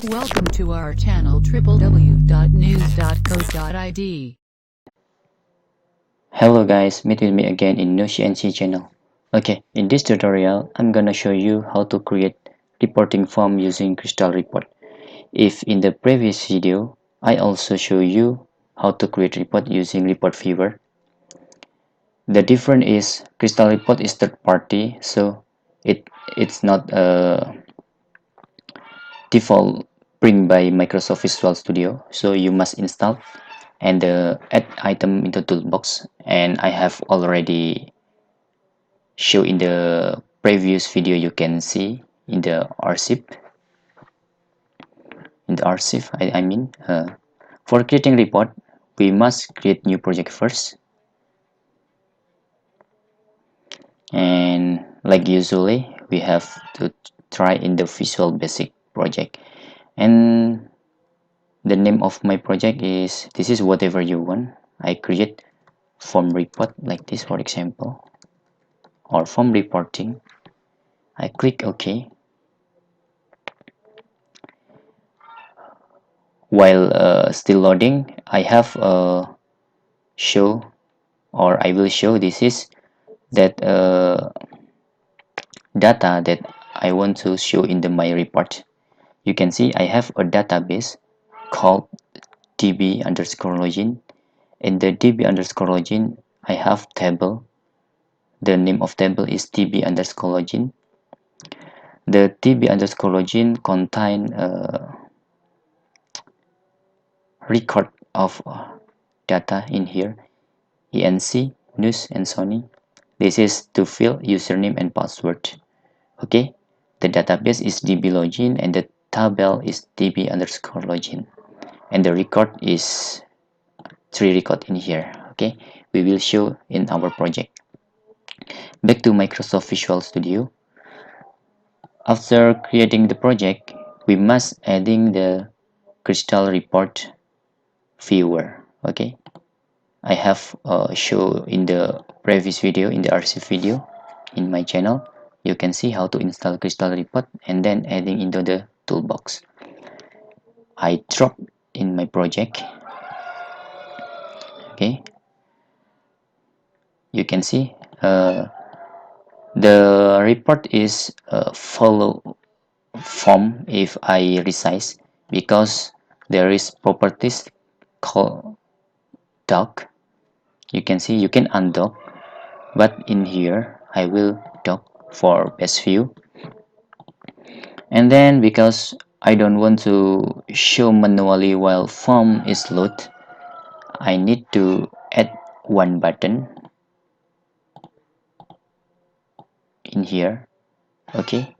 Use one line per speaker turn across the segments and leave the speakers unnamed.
Welcome to our channel www.news.co.id.
Hello guys, meet with me again in NoCNC channel. Okay, in this tutorial, I'm gonna show you how to create reporting form using Crystal Report. If in the previous video, I also show you how to create report using Report Viewer. The difference is Crystal Report is third party, so it's not a default bring by Microsoft Visual Studio, so you must install and add item into toolbox, and I have already show in the previous video. You can see in the archive I mean for creating report, we must create new project first, and like usually we have to try in the Visual Basic project, and the name of my project is this is whatever you want. I create form report like this, for example, or form reporting. I click OK. While still loading, I have show, or I will show this is that data that I want to show in my report. You can see I have a database called db underscore login. In the db underscore login, I have table. The name of table is db underscore login. The db underscore login contain record of data in here, enc, news, and sony. This is to fill username and password. Okay, the database is db login and the table is db underscore login, and the record is 3 record in here. Okay, we will show in our project. Back to Microsoft Visual Studio. After creating the project, we must adding the Crystal Report viewer. Okay, I have show in the previous video, in the archive video in my channel. You can see how to install Crystal Report and then adding into the toolbox. I drop in my project. Okay, you can see the report is follow form if I resize, because there is properties called dock. You can see you can undock, but in here I will dock for best view. And then because I don't want to show manually while form is load, I need to add one button in here. Okay,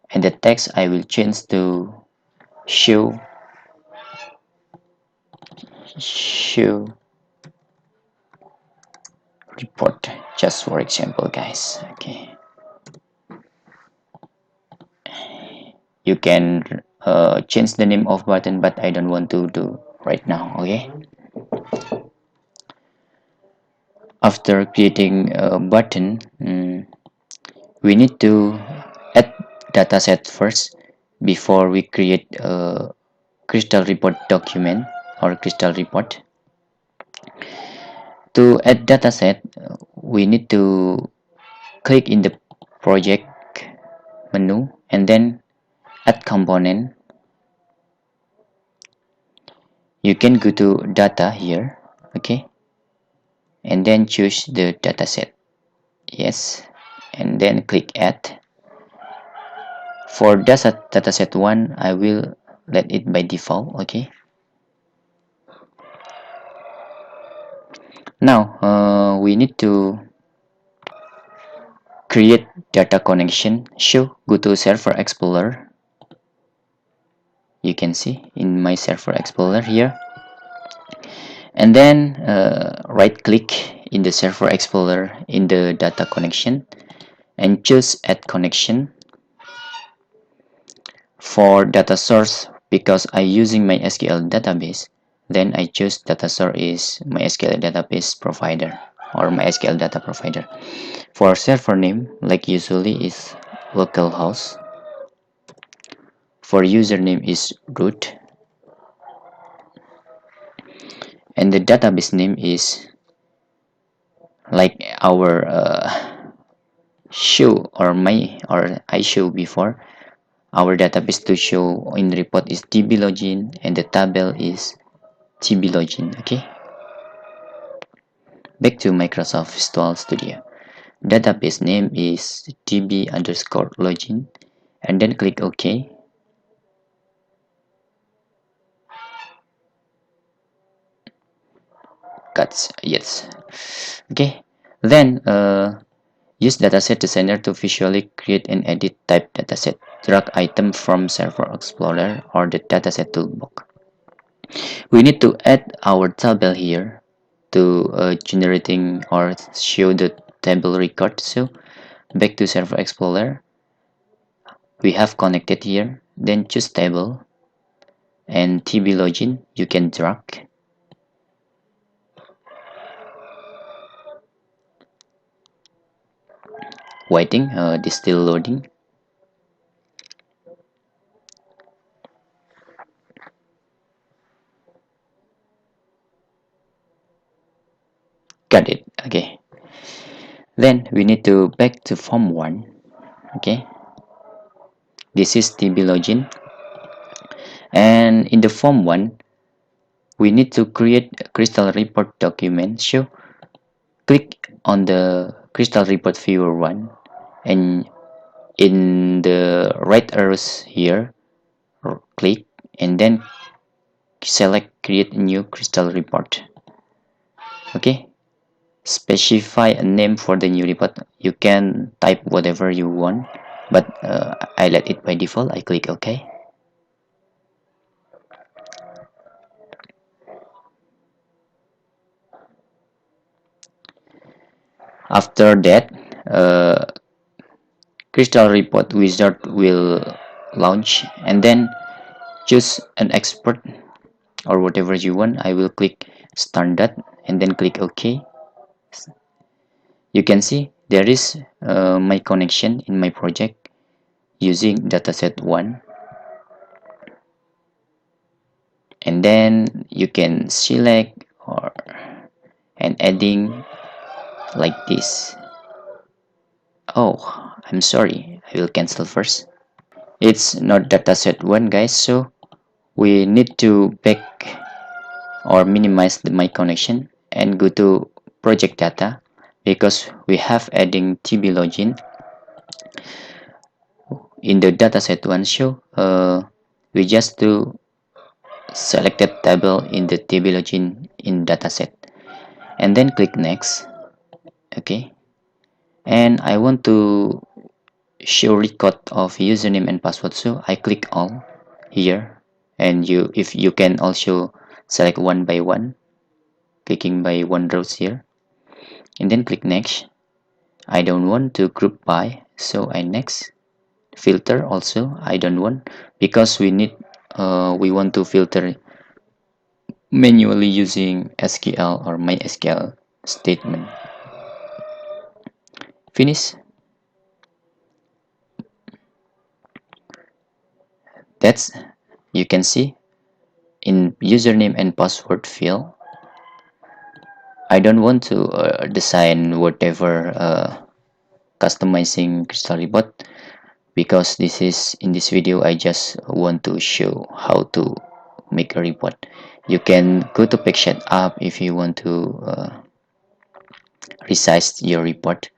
and the text I will change to show report, just for example, guys. Okay, you can change the name of button, but I don't want to do right now. Okay, after creating a button, we need to add dataset first before we create a Crystal Report document or Crystal Report. To add dataset, we need to click in the project menu and then add component. You can go to data here, okay, and then choose the dataset. Yes, and then click add. For dataset 1, I will let it by default. Okay, now we need to create data connection. So go to Server Explorer. You can see in my Server Explorer here, and then right click in the Server Explorer in the data connection and choose add connection. For data source, because I using my SQL database, then I choose data source is my SQL database provider or my SQL data provider. For server name, like usually is localhost. For username is root, and the database name is like our show or I show before. Our database to show in report is dblogin and the table is dblogin. Okay, back to Microsoft Visual Studio. Database name is db underscore login, and then click OK. Cuts, yes. Okay, then use dataset designer to visually create and edit type dataset. Drag item from Server Explorer or the dataset toolbox. We need to add our table here to generating or show the table record. So back to Server Explorer, we have connected here, then choose table and tb login you can drag. Waiting, this still loading. Got it. Okay, then we need to back to form 1. Okay, this is tb login, and in the form 1 we need to create a crystal report document. So click on the crystal report viewer 1, and in the right arrows here click and then select create new crystal report. Okay, specify a name for the new report. You can type whatever you want, but I let it by default. I click OK. After that, crystal report wizard will launch, and then choose an expert or whatever you want. I will click standard and then click OK. You can see there is my connection in my project using dataset 1, and then you can select or and adding like this. Oh, I'm sorry, I will cancel first. It's not dataset 1 guys, so we need to back or minimize my connection and go to project data, because we have adding tb login in the dataset 1 show. We just do selected table in the tb login in dataset and then click next. Okay, and I want to show record of username and password, so I click all here, and if you can also select one by one, clicking by one rows here, and then click next. I don't want to group by, so I next. Filter also I don't want, because we want to filter manually using SQL or MySQL statement. Finish. That's, you can see in username and password field, I don't want to design whatever customizing crystal report, because this is in this video I just want to show how to make a report. You can go to Pixel app if you want to resize your report,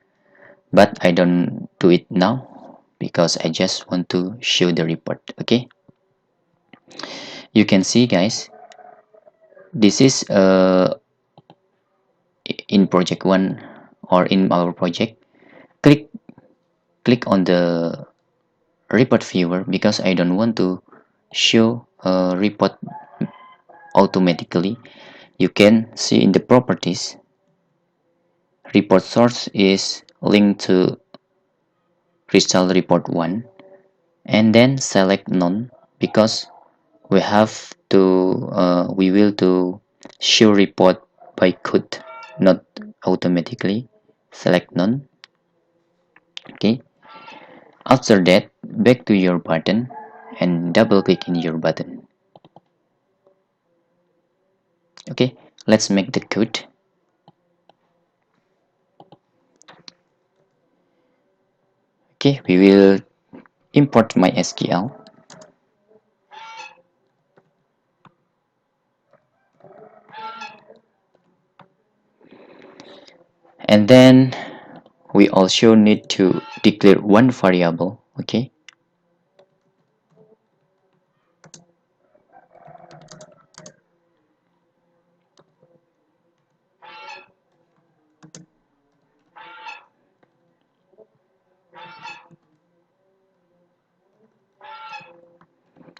but I don't do it now because I just want to show the report. Okay, you can see guys, this is in project 1 or in our project. Click on the report viewer, because I don't want to show a report automatically. You can see in the properties, report source is linked to crystal report 1, and then select none, because we will to show report by code, not automatically. Select none. Okay, after that back to your button, and double click in your button. Okay, let's make the code. Okay, we will import MySQL, and then we also need to declare one variable. Okay,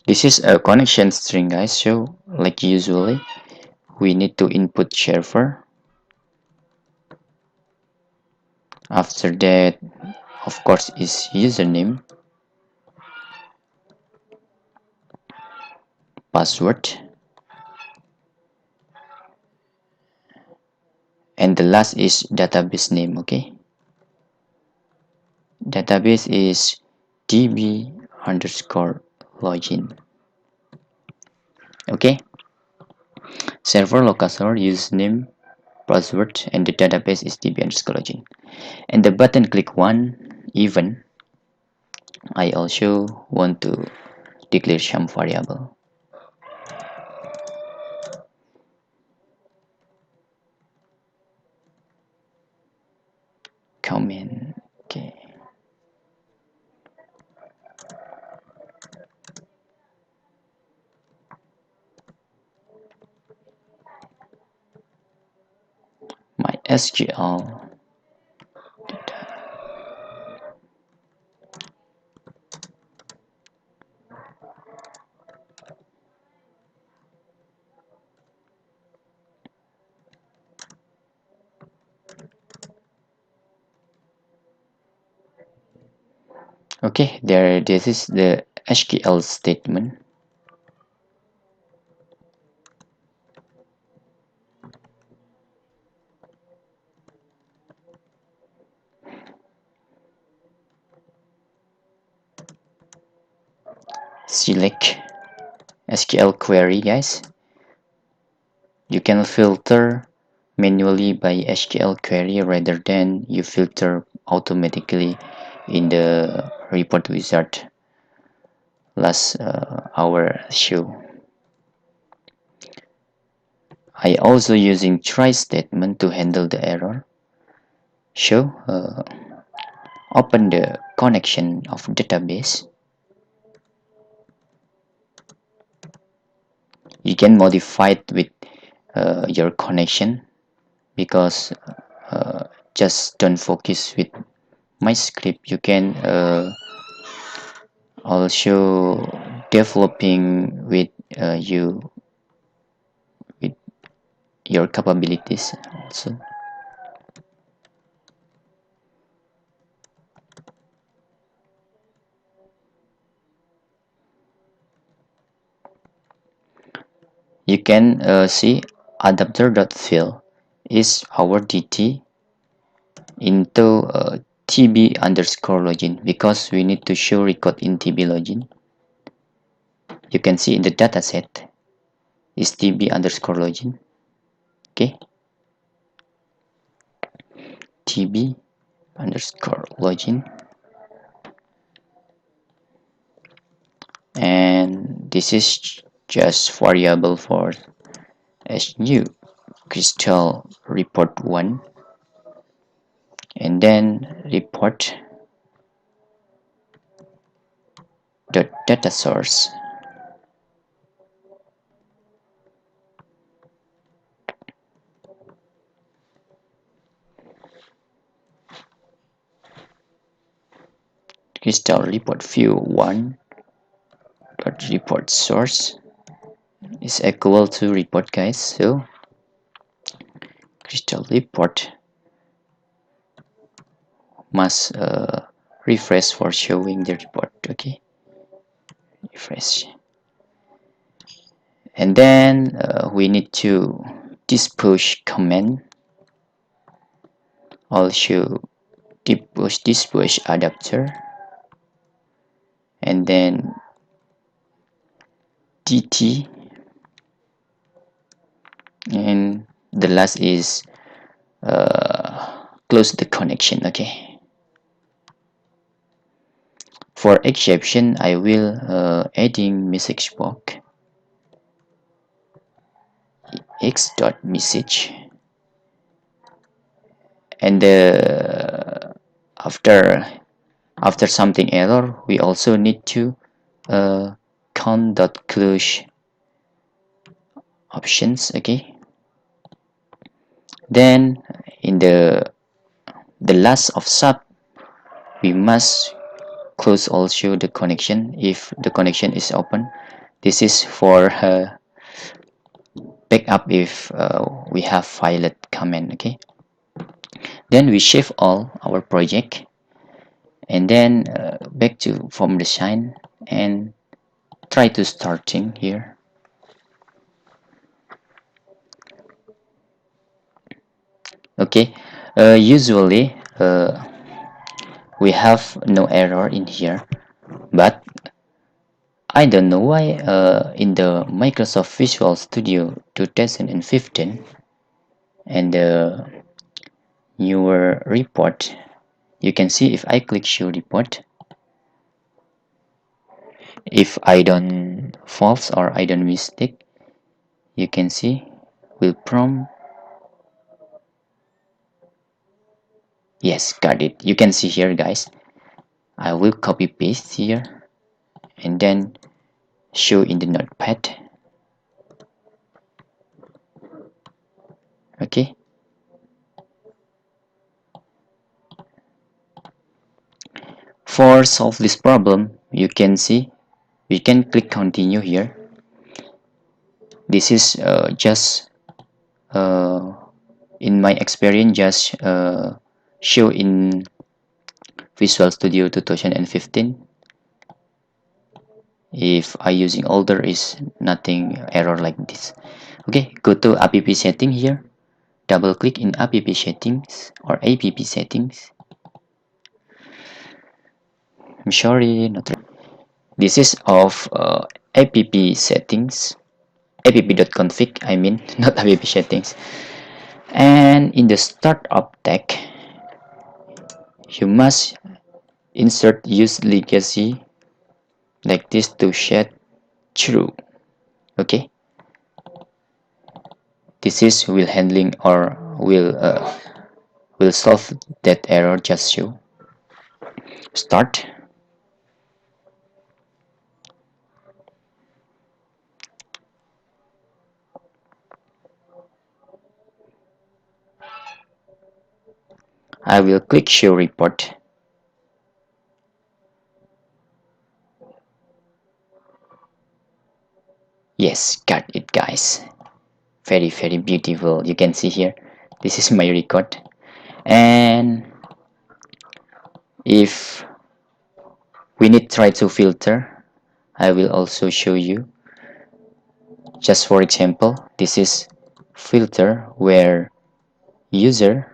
this is a connection string, guys. So like usually we need to input server. After that, of course, is username, password, and the last is database name. Okay, database is db underscore login. Okay, server locator, username, password, and the database is db underscore login. And the button click one even. I also want to declare some variable. Comment. Okay. My SQL. Okay, there. This is the SQL statement. Select SQL query, guys. You can filter manually by SQL query rather than you filter automatically in the report wizard last hour show. I also using try statement to handle the error. So open the connection of database. You can modify it with your connection, because just don't focus with my script. You can also developing with you with your capabilities also. You can see adapter.fill is our DT into tb underscore login, because we need to show record in tb login. You can see in the dataset is tb underscore login. Okay, tb underscore login, and this is just variable for as new crystal report 1, and then report data source. Crystal report view 1 dot report source is equal to report, guys. So crystal report must refresh for showing the report. Okay, refresh, and then we need to this push command, also this push adapter, and then dt, and the last is close the connection. Okay, for exception I will adding message box x dot message, and after something error we also need to count dot close options. Okay, then in the last of sub we must close also the connection if the connection is open. This is for backup if we have filed command. Okay, then we save all our project, and then back to form design and try to starting here. Okay, usually we have no error in here, but I don't know why in the Microsoft Visual Studio 2015 and the newer report, you can see if I click show report, if I don't false or I don't mistake, you can see will prompt. Yes, got it. You can see here, guys. I will copy paste here and then show in the notepad. Okay, for solve this problem you can see we can click continue here. This is just in my experience just show in Visual Studio 2015. If I using older is nothing error like this. Okay, go to app setting here, double click in app settings or app settings. I'm sorry, not right. This is of app settings, app.config I mean, not app settings. And in the startup tag you must insert use legacy like this to set true. Okay, this is will handling or will solve that error. Just show start. I will click show report. Yes, got it, guys. Very beautiful. You can see here this is my record, and if we need try to filter I will also show you. Just for example, this is filter user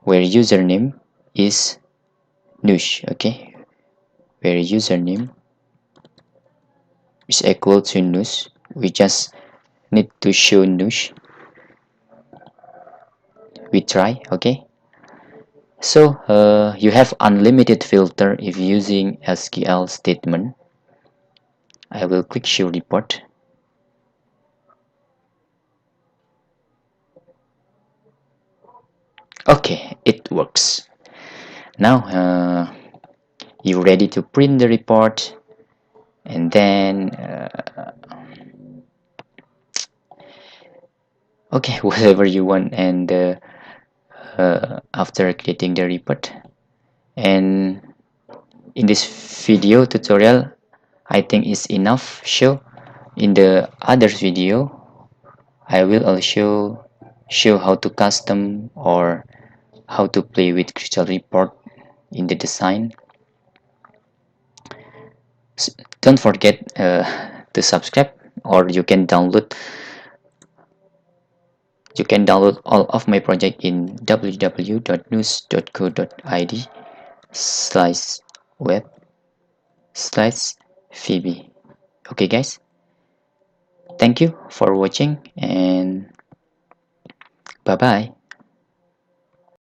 where username is Nush. Okay, where username is equal to Nush, we just need to show Nush. We try. Okay, so you have unlimited filter if using SQL statement. I will click show report. Okay, it works. Now you ready to print the report, and then okay, whatever you want, and after creating the report. And in this video tutorial I think is enough show. In the other video I will also show how to custom or how to play with crystal report in the design. Don't forget to subscribe, or you can download all of my project in www.news.co.id slash web slash Phoebe. Okay guys, thank you for watching and bye bye.